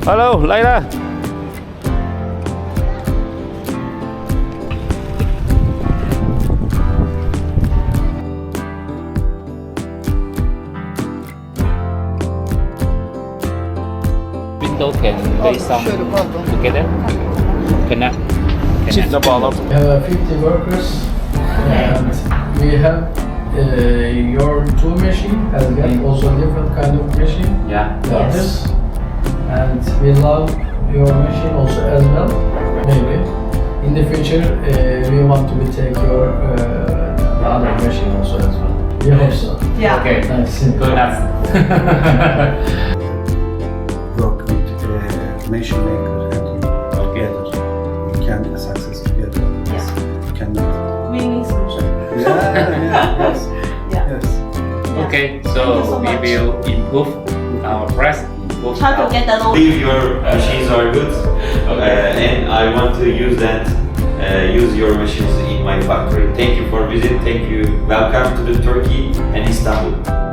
Hello, Layla. Window can lay some together. Connect. Çiftle bağlantı. We have 50 workers and we have your tool machine has got also different kind of machine. Yeah. The others. And we love your machine also as well. Maybe in the future we want to take your the other machine also as well. We hope so. Yeah. Okay. Nice. Good enough. Work with machine maker and together you can success together. Yeah. You cannot. Winning solution. Yes. Yeah. Yes. Okay, Thank you so so we much. will improve our price. Improve Try to our get the low. believe your machines are good, and I want to use that, use your machines in my factory. Thank you for visit. Thank you. Welcome to the Turkey and Istanbul.